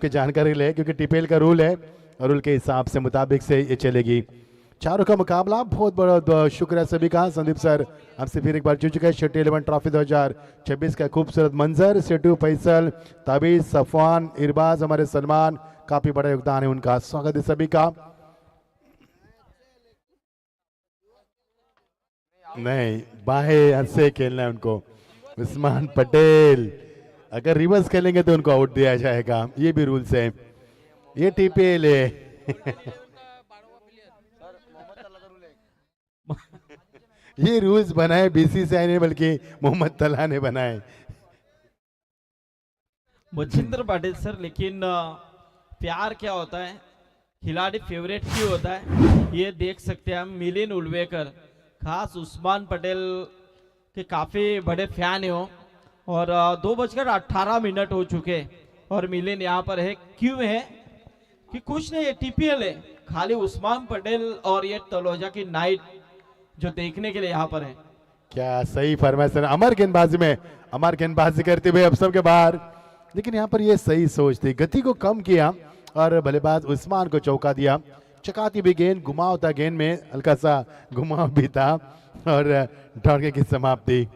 आपके जानकारी ले, क्योंकि टीपीएल का रूल है और रूल के हिसाब से मुताबिक से ये चलेगी। चारों का मुकाबला। बहुत बड़ा शुक्रिया सभी का। संदीप सर हमसे फिर एक बार जुड़ चुके हैं। शेट्टी 11 ट्रॉफी 2026 का खूबसूरत मंजर। सेठू, फैसल, ताबीज, सफवान, इरबाज, हमारे सलमान, काफी बड़ा योगदान है उनका। स्वागत है सभी का। नहीं, बाहें से खेलना है उनको। उस्मान पटेल अगर रिवर्स खेलेंगे तो उनको आउट दिया जाएगा, ये भी रूल्स है, ये टीपीएल है। ये रूल्स बनाए बीसीसीआई ने, बल्कि मोहम्मद तला ने बनाए। मच्छिंद्र पाटिल सर, लेकिन प्यार क्या होता है, खिलाड़ी फेवरेट क्यों होता है, ये देख सकते हैं हम। मिलिंद उलवेकर खास उस्मान पटेल के काफी बड़े फैन हो और 2:18 हो चुके और मिलिंद यहाँ पर है। क्यों है कि कुछ नहीं, ये टीपीएल है, खाली उस्मान पटेल और ये तलोजा की नाइट जो देखने के लिए यहाँ पर है। क्या सही फरमाइश है। अमर गेंदबाजी में, अमर गेंदबाजी करते हुए अब सबके बाहर, लेकिन यहाँ पर ये सही सोच थी, गति को कम किया और बल्लेबाज उस्मान को चौका दिया। चकाती भी गेंद, घुमाव था गेंद में, हल्का सा घुमाव भी था और डॉर्गे की समाप्ति।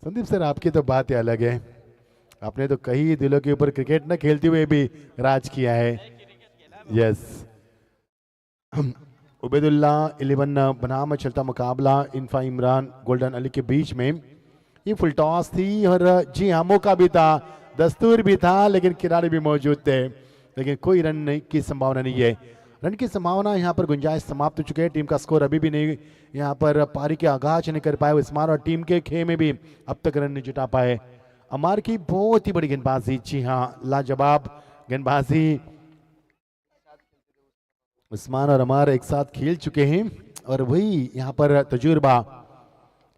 संदीप सर आपकी तो बात ही अलग है, आपने तो कई दिलों के ऊपर क्रिकेट न खेलते हुए भी राज किया है। यस, उबैदुल्ला 11 बनाम चलता मुकाबला इनफा इमरान गोल्डन अली के बीच में। ये फुल टॉस थी और जी हाँ, मौका भी था, दस्तूर भी था, लेकिन खिलाड़ी भी मौजूद थे, लेकिन कोई रन की संभावना नहीं है। रन की संभावना यहाँ पर गुंजाइश समाप्त हो चुके हैं। टीम का स्कोर अभी भी नहीं, यहाँ पर पारी के आगाज नहीं कर पाए उस्मान और टीम के खेमे भी अब तक रन नहीं जुटा पाए। अमार की बहुत ही बड़ी गेंदबाजी, जी हाँ, लाजवाब गेंदबाजी। उस्मान और अमार एक साथ खेल चुके हैं और वही यहाँ पर तजुर्बा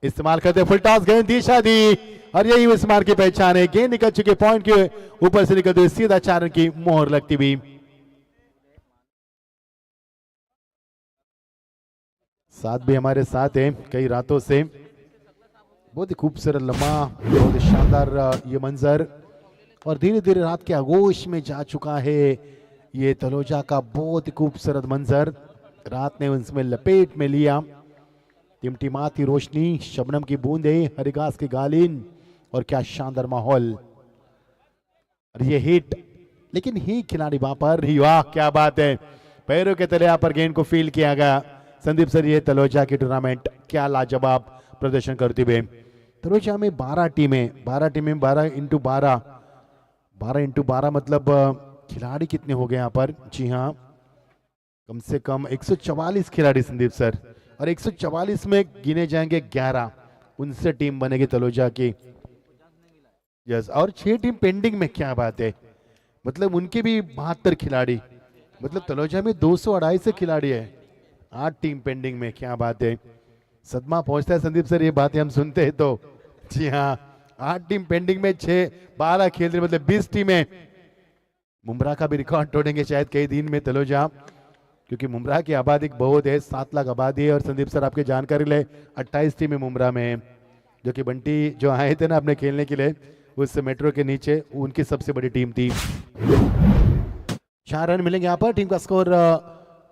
इस्तेमाल करते। फुल टॉस गेंद दिशा दी और यही उस्मान की पहचान है। गेंद निकल चुके पॉइंट के ऊपर से निकलते हुए सीधा 4 रन की मोहर लगती हुई। साथ भी हमारे साथ है कई रातों से। बहुत ही खूबसूरत लम्हा, बहुत ही शानदार ये मंजर और धीरे धीरे रात के आगोश में जा चुका है ये तलोजा का बहुत ही खूबसूरत मंजर। रात ने उसमें लपेट में लिया। टिमटिमाती रोशनी, शबनम की बूंदें, हरी घास की गालिन और क्या शानदार माहौल। और ये हिट, लेकिन ही खिलाड़ी वहां पर ही, वाह क्या बात है, पैरों के तले यहाँ पर गेंद को फील किया गया। संदीप सर, ये तलोजा की टूर्नामेंट क्या लाजवाब प्रदर्शन करते हुए। तलोजा में 12 टीमें, 12 टीमें 12x12, 12x12 मतलब खिलाड़ी कितने हो गए यहाँ पर? जी हाँ, कम से कम 144 खिलाड़ी संदीप सर, और 144 में गिने जाएंगे 11, उनसे टीम बनेगी तलोजा की। यस, और 6 टीम पेंडिंग में, क्या बात है, मतलब उनके भी 72 खिलाड़ी, मतलब तलोजा में 200-250 खिलाड़ी है, 8 टीम पेंडिंग में, क्या बात है। सदमा पहुंचता है संदीप सर ये बातें हम सुनते हैं तो। जी हाँ, 8 टीम पेंडिंग में, 6-12 खेल रहे, मतलब 20 टीमें। मुमरा का भी रिकॉर्ड तोड़ेंगे शायद कई दिन में तलोजा, क्योंकि मुमरा की आबादी बहुत है, 7 लाख आबादी है। और संदीप सर आपके जानकारी ले, 28 टीमें मुमरा में है, जो कि बंटी जो आए थे ना अपने खेलने के लिए उस मेट्रो के नीचे, उनकी सबसे बड़ी टीम थी। 4 रन मिलेंगे यहाँ पर। टीम का स्कोर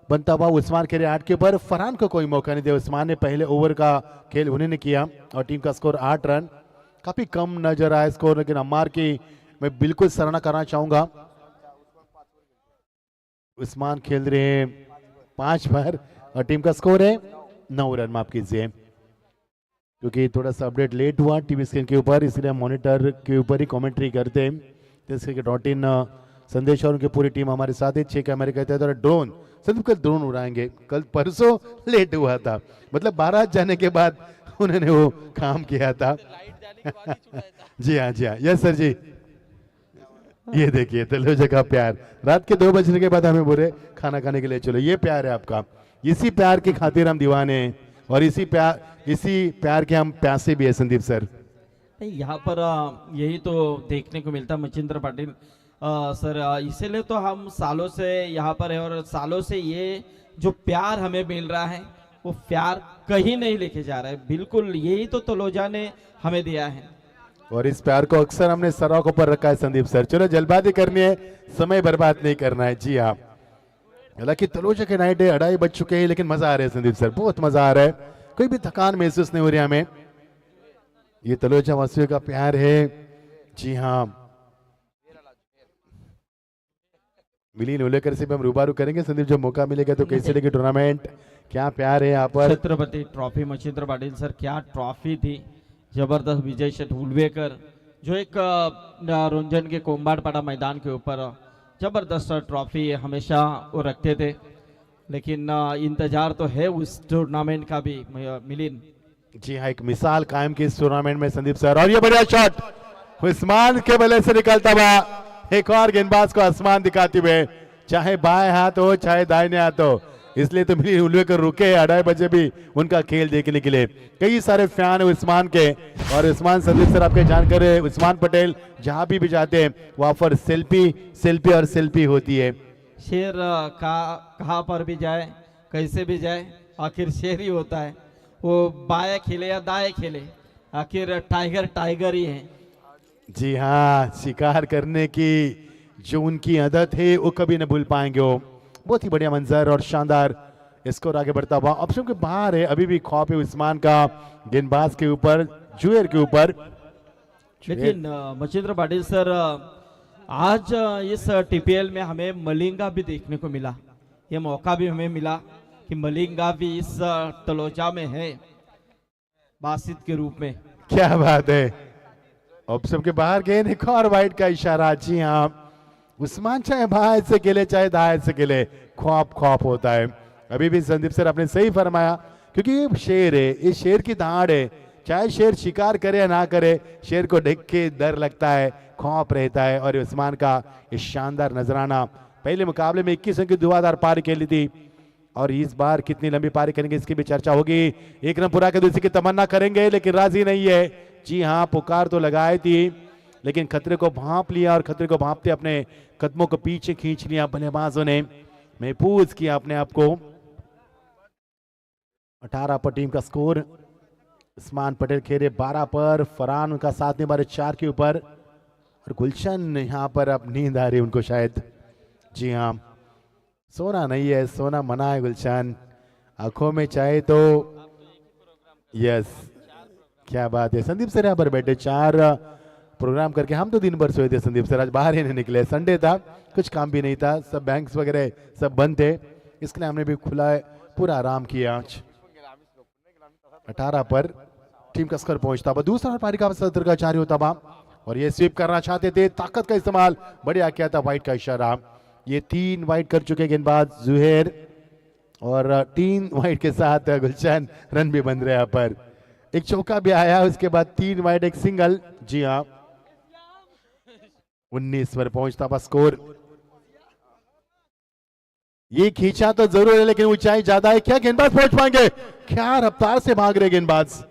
बनता हुआ उस्मान के 8 के ऊपर। फरहान को कोई मौका नहीं दिया, उस्मान ने पहले ओवर का खेल उन्होंने किया और टीम का स्कोर 8 रन। काफी कम नजर आया स्कोर, लेकिन अम्मार की मैं बिल्कुल सराहना करना चाहूंगा। उस्मान खेल रहे हैं 5 बार और टीम का स्कोर है 9 रन, माफ कीजिए, क्योंकि थोड़ा सा अपडेट लेट हुआ टीवी स्क्रीन के ऊपर, इसलिए हम मॉनिटर के ऊपर ही कमेंट्री करते हैं। क्रिकेट.in संदेश और उनकी पूरी टीम हमारे साथ है। 6 कैमरे कहते हैं, ड्रोन सिर्फ कल ड्रोन उड़ाएंगे, कल परसों लेट हुआ था, मतलब 12 जाने के बाद उन्होंने वो काम किया था। जी हाँ, जी हाँ, यस सर जी। ये देखिए तलोजा का प्यार, रात के 2 बजने के बाद हमें बोले खाना खाने के लिए चलो, ये प्यार है आपका। इसी प्यार की खातिर हम दीवाने हैं और इसी प्यार के हम प्यासे भी है संदीप सर। यहाँ पर यही तो देखने को मिलता मच्छिंद्र पाटिल सर, इसीलिए तो हम सालों से यहाँ पर है और सालों से ये जो प्यार हमें मिल रहा है वो प्यार कहीं नहीं लेके जा रहा है, बिल्कुल यही तो तलोजा ने हमें दिया है। और इस प्यार को अक्सर हमने सराह के ऊपर रखा है संदीप सर। चलो जल्दबाजी करनी है, समय बर्बाद नहीं करना है। जी हाँ, हालांकि तलोजा के नाइट 2:30 बज चुके हैं, लेकिन मजा आ रहा है संदीप सर, बहुत मजा आ रहा है। कोई भी थकान महसूस नहीं हो रही हमें। ये तलोजा वासियों का प्यार है। जी हाँ, मिलिंद उल्वेकर से भी हम रूबरू करेंगे संदीप, जो मौका मिलेगा तो। कैसे लगी टूर्नामेंट, क्या प्यार है यहाँ पर। छत्रपति ट्रॉफी मच्छिंद्र पाटिल सर, क्या ट्रॉफी थी, जबरदस्त। विजय शेठ उल्वेकर जो एक रुंझन के कोम्बाड़पाड़ा मैदान के ऊपर जबरदस्त ट्रॉफी हमेशा वो रखते थे, लेकिन इंतजार तो है उस टूर्नामेंट का भी मिलिंद। जी हाँ, एक मिसाल कायम की इस टूर्नामेंट में संदीप सर। और ये बढ़िया शॉट उस्मान के बल्ले से निकलता हुआ, एक और गेंदबाज को आसमान दिखाते हुए, चाहे बाएं हाथ हो चाहे दाहिने हाथ हो। इसलिए तो मिलिंद उल्वेकर रुके 2:30 बजे भी उनका खेल देखने के लिए। कई सारे फैन है उस्मान के, और उस्मान संदीप सर आपके जानकर है, उस्मान पटेल जहां भी जाते हैं वहां पर सेल्फी और सेल्फी होती है। शेर कहाँ पर भी जाए, कैसे भी जाए, आखिर शेर ही होता है। वो बाएं खेले या दाएं खेले, आखिर टाइगर ही है। जी हाँ, शिकार करने की जो उनकी आदत है वो कभी न भूल पाएंगे वो। बहुत ही बढ़िया मंजर और शानदार स्कोर आगे बढ़ता हुआ। ऑप्शन के बाहर है, अभी भी खौफ है उस्मान का गेंदबाज के ऊपर, जुएर के ऊपर। लेकिन मच्छिंद्र पाटिल सर, आज इस टीपीएल में हमें मलिंगा भी देखने को मिला। ये मौका भी हमें मिला कि मलिंगा भी इस तलोजा में है बासित के रूप में। क्या बात है, ऑप्शन के बाहर गेंद, एक और वाइड का इशारा। जी हाँ, उस्मान चाहे बाएं से खेले चाहे दाएं से खेले, खौफ होता है। अभी भी संदीप सर आपने सही फरमाया, क्योंकि ये शेर है, ये शेर की दाढ़ है। चाहे शेर शिकार करे या ना करे, शेर को देख के डर लगता है, खौफ रहता है। और उस्मान का ये शानदार नजराना, पहले मुकाबले में 21 रन की धुआंधार पारी खेली थी, और इस बार कितनी लंबी पारी करेंगे इसकी भी चर्चा होगी। एक रन पूरा कर दूसरी की तमन्ना करेंगे, लेकिन राजी नहीं है। जी हाँ, पुकार तो लगाई थी, लेकिन खतरे को भांप लिया, और खतरे को भांपते अपने कदमों को पीछे खींच लिया बल्लेबाजों ने। महफूज किया अपने आप को। 18 पर टीम का स्कोर। उस्मान पटेल खेले 12 पर, फरहान उनका साथ निभा 4 के ऊपर, और गुलशन यहाँ पर अब नींद आ रही उनको शायद। जी हाँ, सोना नहीं है, सोना मना है गुलशन, आंखों में चाहे तो। यस, क्या बात है। संदीप सर यहाँ पर बैठे 4 प्रोग्राम करके। हम तो दिन भर सोए थे संदीप सर, आज बाहर ही नहीं निकले। संडे था, कुछ काम भी नहीं था, सब बैंक्स वगैरह सब बंद थे, इसलिए हमने भी खुला पूरा आराम किया आज। 18 पर टीम का स्कोर पहुंचता हुआ, दूसरा पारी का सत्र का जारी होता हुआ, और ये स्वीप करना चाहते थे, ताकत का इस्तेमाल बढ़िया किया था, वाइड का इशारा। ये 3 वाइड कर चुके गेंदबाज जुहेर, और 3 वाइड के साथ गुलशन रन भी बन रहे यहाँ पर। एक चौका भी आया, उसके बाद 3 वाइड, एक सिंगल। जी हाँ, 19 पर पहुंचता हुआ स्कोर। ये खींचा तो जरूर है, लेकिन ऊंचाई ज्यादा है। क्या गेंदबाज पहुंच पाएंगे, क्या रफ्तार से भाग रहे गेंदबाज।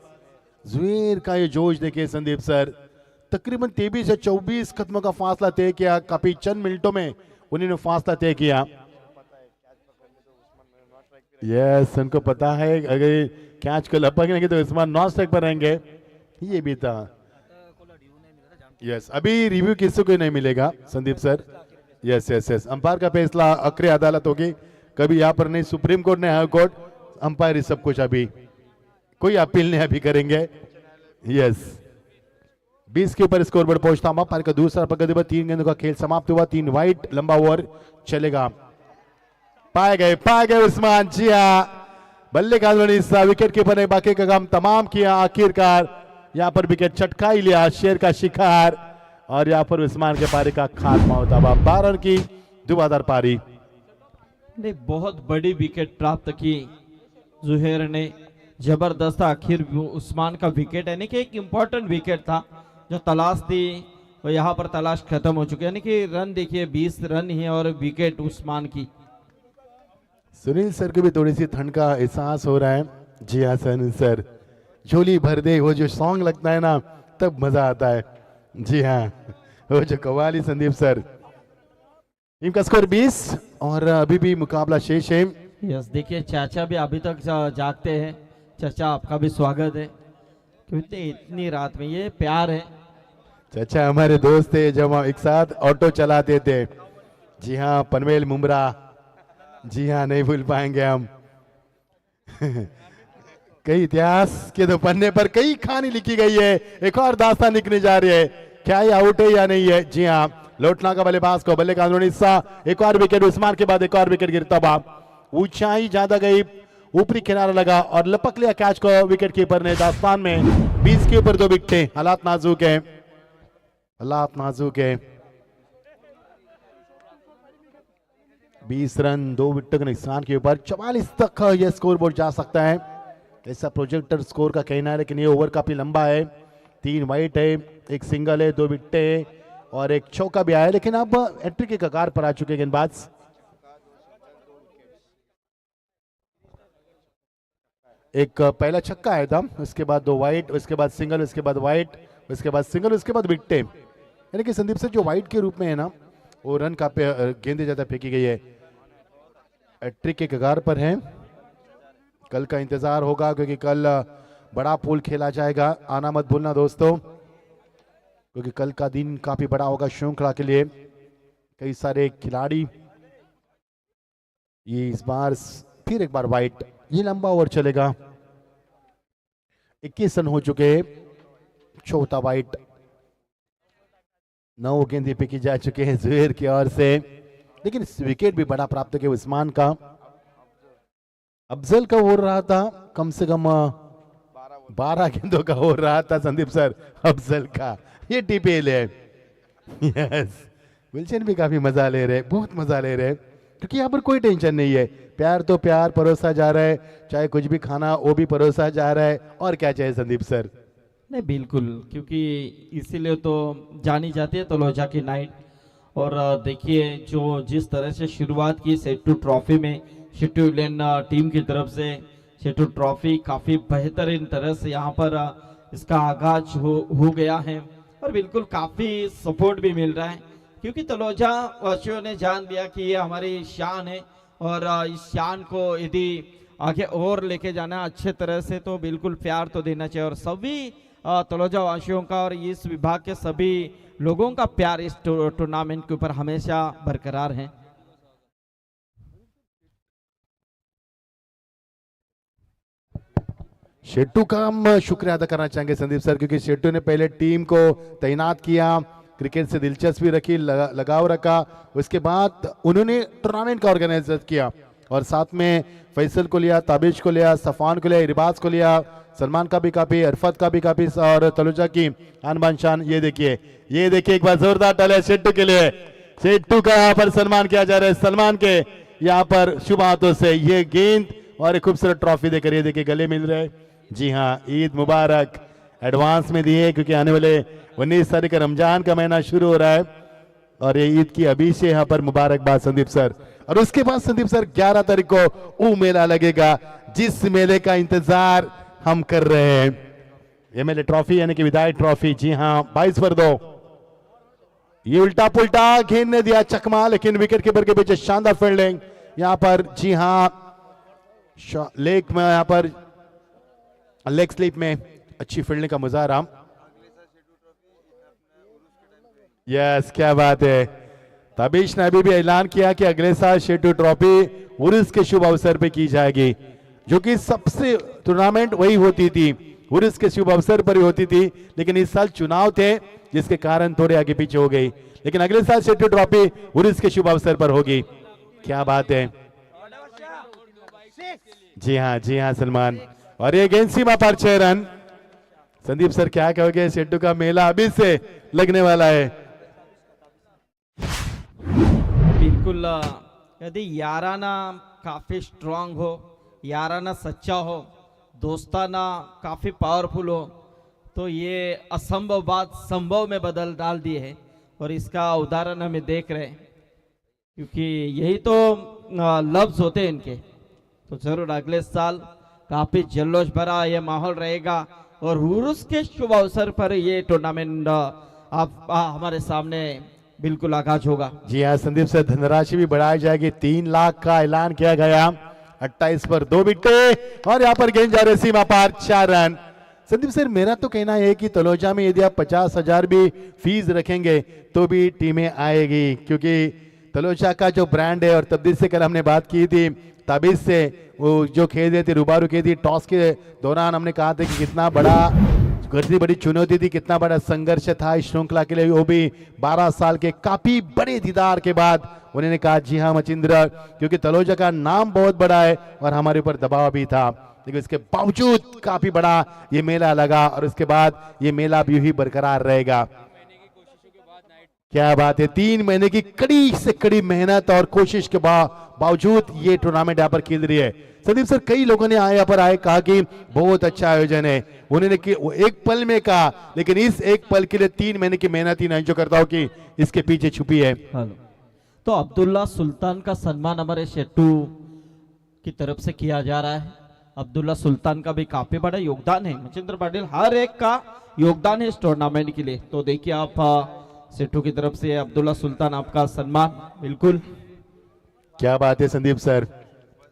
जुएर का ये जोश देखिए संदीप सर, तकरीबन 23 से 24 कदमों का फासला तय किया, काफी चंद मिनटों में उन्होंने फासला तय किया। यस, उनको पता है अगर कैच को लपकेंगे तो उस्मान नॉन स्ट्राइक पर रहेंगे, ये भी था। यस, अभी रिव्यू किसी को नहीं मिलेगा Sandeep sir. Yes yes yes, umpire का फैसला आखिरी अदालत होगी, कभी यहाँ पर नहीं सुप्रीम कोर्ट ने हाई कोर्ट, अंपायर ही सब कुछ। अभी कोई अपील नहीं अभी करेंगे। यस, 20 के ऊपर स्कोर बोर्ड पहुंचता हूं। अंपायर का दूसरा पकड़, 3 गेंदों का खेल समाप्त हुआ, 3 वाइड, लंबा ओवर चलेगा। पाए गए उस्मान। जी हाँ, बल्लेबाज ने विकेट कीपर ने बाकी का काम तमाम किया, आखिरकार यहाँ पर विकेट चटका ही लिया, शेर का शिकार, और यहाँ पर उस्मान के पारी का खात्मा होता हुआ। 12 रन की धुआंधार पारी। बहुत बड़ी विकेट प्राप्त की जुहेर ने, जबरदस्त। आखिर उस्मान का विकेट, यानी कि एक इम्पोर्टेंट विकेट था जो तलाश थी, और यहाँ पर तलाश खत्म हो चुकी है। यानी कि रन देखिए 20 रन ही, और विकेट उस्मान की। सुनील सर को भी थोड़ी सी ठंड का एहसास हो रहा है। जी हाँ सुनील सर, झोली भर दे वो जो सॉन्ग लगता है ना, तब मजा आता है। जी हाँ, वो जो कव्वाली संदीप सर। टीम का स्कोर 20, और अभी भी मुकाबला शेष है। यस, देखिए चाचा भी अभी तक जागते हैं। चाचा आपका भी स्वागत है, क्योंकि इतनी रात में ये प्यार है चाचा हमारे दोस्त थे जब हम एक साथ ऑटो चलाते थे। जी हाँ, पनवेल मुमरा। जी हाँ, नहीं भूल पाएंगे हम। कई इतिहास के तो पन्ने पर कई कहानी लिखी गई है। एक और दास्तान लिखने जा रही है, क्या ये आउट है या नहीं है। जी हाँ, लौटना का बल्लेबाज को, बल्ले का अंदरूनी हिस्सा, एक और विकेट, उस्मान के बाद एक और विकेट गिरता हुआ, ऊंचाई ज्यादा गई, ऊपरी किनारा लगा और लपक लिया कैच को विकेट कीपर ने। दास्तान में 20 के ऊपर 2 विकेटें। हालात नाजुक है, हालात नाजुक है। 20 रन 2 विकेट के नुकसान के ऊपर 44 तक यह स्कोर बोर्ड जा सकता है, ऐसा प्रोजेक्टर स्कोर का कहना है। लेकिन ये ओवर काफी लंबा है, 3 वाइट है, 1 सिंगल है, 2 विकेट और 1 चौका भी आया है। लेकिन अब एंट्री के कगार पर आ चुके गेंदबाज। एक पहला छक्का आया था, उसके बाद 2 वाइट, उसके बाद सिंगल, उसके बाद वाइट, उसके बाद सिंगल, उसके बाद विकेट। यानी कि संदीप से जो वाइट के रूप में है ना, वो रन का गेंदे ज्यादा फेंकी गई है। एंट्री के कगार पर है। कल का इंतजार होगा क्योंकि कल बड़ा पूल खेला जाएगा, आना मत भूलना दोस्तों, क्योंकि कल का दिन काफी बड़ा होगा श्रृंखला के लिए। कई सारे खिलाड़ी, ये इस बार फिर एक बार वाइट, ये लंबा ओवर चलेगा। 21 रन हो चुके, चौथा वाइट, 9 गेंदे फेंकी जा चुके हैं जुबैर की ओर से। लेकिन विकेट भी बड़ा प्राप्त किया उस्मान का। अफजल का हो रहा था, कम से कम 12 गेंदों का हो रहा था संदीप सर अफजल का। ये टीपीएल है। यस, गुलशन भी काफी मजा ले रहे, बहुत मजा ले रहे, क्योंकि यहाँ पर कोई टेंशन नहीं है। प्यार तो प्यार परोसा जा रहा है, चाहे कुछ भी खाना वो भी परोसा जा रहा है। और क्या चाहिए संदीप सर। नहीं बिल्कुल, क्योंकि इसीलिए तो जानी जाती है तलोजा की नाइट। और देखिए जो जिस तरह से शुरुआत की सेटू ट्रॉफी में, सेटू विलियन टीम की तरफ से सेटू ट्रॉफी काफी बेहतरीन तरह से यहाँ पर इसका आगाज हो गया है। और बिल्कुल काफी सपोर्ट भी मिल रहा है, क्योंकि तलोजा वासियों ने जान लिया कि ये हमारी शान है और इस शान को यदि आगे और लेके जाना अच्छे तरह से, तो बिल्कुल प्यार तो देना चाहिए। और सभी तलोजा वासियों का और इस विभाग के सभी लोगों का प्यार इस टूर्नामेंट के ऊपर हमेशा बरकरार है। शेट्टू का हम शुक्रिया अदा करना चाहेंगे संदीप सर, क्योंकि शेट्टू ने पहले टीम को तैनात किया, क्रिकेट से दिलचस्पी रखी, लगाव रखा, उसके बाद उन्होंने टूर्नामेंट का ऑर्गेनाइज किया और साथ में फैसल को लिया, ताबिश को लिया, सफान को लिया, रिबाज को लिया, सलमान का भी काफी, अरफत का भी काफी, और तलुजा की आन बान शान। ये देखिए, ये देखिए एक बार जोरदार तालियां शेट्टू के लिए। शेट्टू का यहाँ पर सम्मान किया जा रहा है, सलमान के यहाँ पर शुभ हाथों से ये गेंद और एक खूबसूरत ट्रॉफी देकर ये देखिए गले मिल रहे हैं। जी हाँ, ईद मुबारक एडवांस में दिए, क्योंकि आने वाले 19 तारीख का रमजान का महीना शुरू हो रहा है और ये ईद की अभी से यहाँ पर मुबारकबाद संदीप सर। और उसके बाद संदीप सर 11 तारीख को वो मेला लगेगा जिस मेले का इंतजार हम कर रहे हैं, एमएलए ट्रॉफी यानी कि विदाई ट्रॉफी। जी हाँ, 22 पर 2, ये उल्टा पुल्टा गेंद ने दिया चकमा, लेकिन विकेट कीपर के पीछे शानदार फील्डिंग यहाँ पर। जी हाँ, लेग में यहाँ पर लेग स्लिप में अच्छी फील्डिंग का मुजाहरा। यस, क्या बात है। तबीश ने अभी भी ऐलान किया कि अगले साल शेट्टू ट्रॉफी उर्स के शुभ अवसर पे की जाएगी, जो कि सबसे टूर्नामेंट वही होती थी, उर्स के शुभ अवसर पर ही होती थी। लेकिन इस साल चुनाव थे जिसके कारण थोड़े आगे पीछे हो गई, लेकिन अगले साल शेट्टू ट्रॉफी उर्स के शुभ अवसर पर होगी। क्या बात है। जी हाँ सलमान, और ये गेंद सीमा पर 6 रन। संदीप सर क्या कहोगे, शेट्टू का मेला अभी से लगने वाला है। बिल्कुल, यदि याराना काफी स्ट्रांग हो, याराना सच्चा हो, दोस्ताना काफी पावरफुल हो, तो ये असंभव बात संभव में बदल डाल दी है। और इसका उदाहरण हमें देख रहे हैं, क्योंकि यही तो लफ्ज होते हैं इनके। तो जरूर अगले साल काफी जल्लोश भरा ये माहौल रहेगा और उर्स के शुभ अवसर पर ये टूर्नामेंट आप हमारे सामने बिल्कुल आगाज होगा। जी हाँ संदीप सर, धनराशि भी बढ़ाई जाएगी, 3 लाख का ऐलान किया गया। 28 पर 2 विकेट और यहाँ पर गेंद जा रही सीमा पार 4 रन। संदीप सर, मेरा तो कहना है कि तलोजा में यदि आप 50,000 भी फीस रखेंगे तो भी टीमें आएगी, क्योंकि तलोजा का जो ब्रांड है, और तब्दील से कल हमने बात की थी ताबीज से, वो जो खेल रही थी रूबारू खेल थी, टॉस के दौरान हमने कहा था कि कितना बड़ी चुनौती थी, कितना बड़ा संघर्ष था इस श्रृंखला के लिए, वो भी 12 साल के काफी बड़े दीदार के बाद। उन्होंने कहा जी हाँ मचिंद्र, क्योंकि तलोजा का नाम बहुत बड़ा है और हमारे ऊपर दबाव भी था, लेकिन इसके बावजूद काफी बड़ा ये मेला लगा और उसके बाद ये मेला भी यूं ही बरकरार रहेगा। क्या बात है, 3 महीने की कड़ी से कड़ी मेहनत और कोशिश के बावजूद ये टूर्नामेंट यहाँ पर खेल रही है। संदीप सर, कई लोगों ने यहाँ पर कहा कि बहुत अच्छा आयोजन है, उन्होंने वो एक पल में कहा, लेकिन इस एक पल के लिए 3 महीने की मेहनत ही नहीं जो करता हूँ कि इसके पीछे छुपी है। तो अब्दुल्ला सुल्तान का सम्मान हमारे शेट्टू की तरफ से किया जा रहा है। अब्दुल्ला सुल्तान का भी काफी बड़ा योगदान है मचिंद्र पाटिल, हर एक का योगदान है इस टूर्नामेंट के लिए। तो देखिए आप सेठू की तरफ से अब्दुल्ला सुल्तान आपका सम्मान। बिल्कुल, क्या बात है संदीप सर।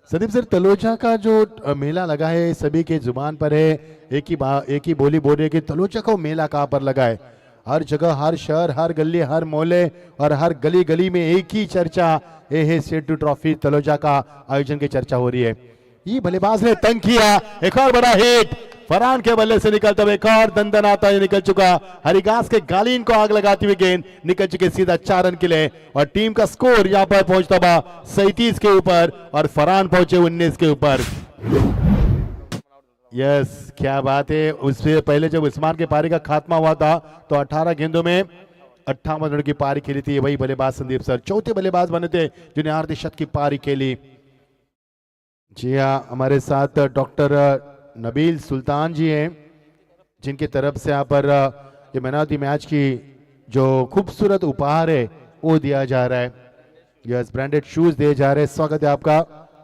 संदीप सर, तलोजा का जो मेला लगा है सभी के जुबान पर है, एक ही बोली बोल रही है कि तलोजा का मेला कहाँ पर लगा है। हर जगह, हर शहर, हर गली, हर मोहल्ले और हर गली गली में एक ही चर्चा, ये है सेठू ट्रॉफी तलोजा का आयोजन की चर्चा हो रही है। ये बल्लेबाज ने तंग किया, एक और बड़ा हिट फरहान के बल्ले से निकलता हुआ, एक और दंदनाता हुआ निकल चुका। हरिगास के गालीन को आग लगाती हुई गेंद निकल चुके सीधा 4 रन के लिए, और टीम का स्कोर यहां पर पहुंचता हुआ 37 के ऊपर और फरहान पहुंचे 19 के ऊपर। यस, क्या बात है। उससे पहले जब उस्मान के पारी का खात्मा हुआ था तो 18 गेंदों में 58 रन की पारी खेली थी। वही बल्लेबाज संदीप सर चौथे बल्लेबाज बने थे जिन्हें अर्धशतक की पारी खेली। जी हाँ, हमारे साथ डॉक्टर नबील सुल्तान जी हैं, जिनकी तरफ से यहाँ पर ये मैन ऑफ द मैच की जो खूबसूरत उपहार है वो दिया जा रहा है। यस, ब्रांडेड शूज दिए जा रहे हैं। स्वागत है आपका।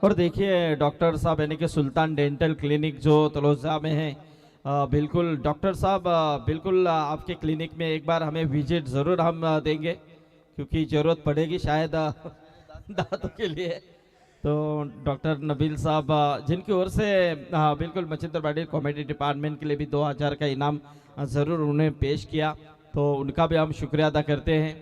और देखिए डॉक्टर साहब यानी कि सुल्तान डेंटल क्लिनिक जो तलोजा में है, बिल्कुल डॉक्टर साहब, बिल्कुल आपके क्लिनिक में एक बार हमें विजिट ज़रूर हम देंगे, क्योंकि ज़रूरत पड़ेगी शायद दांतों के लिए। तो डॉक्टर नबील साहब जिनकी ओर से बिल्कुल मचिंद्र पाटिल कॉमेडी डिपार्टमेंट के लिए भी 2000 का इनाम ज़रूर उन्हें पेश किया, तो उनका भी हम शुक्रिया अदा करते हैं।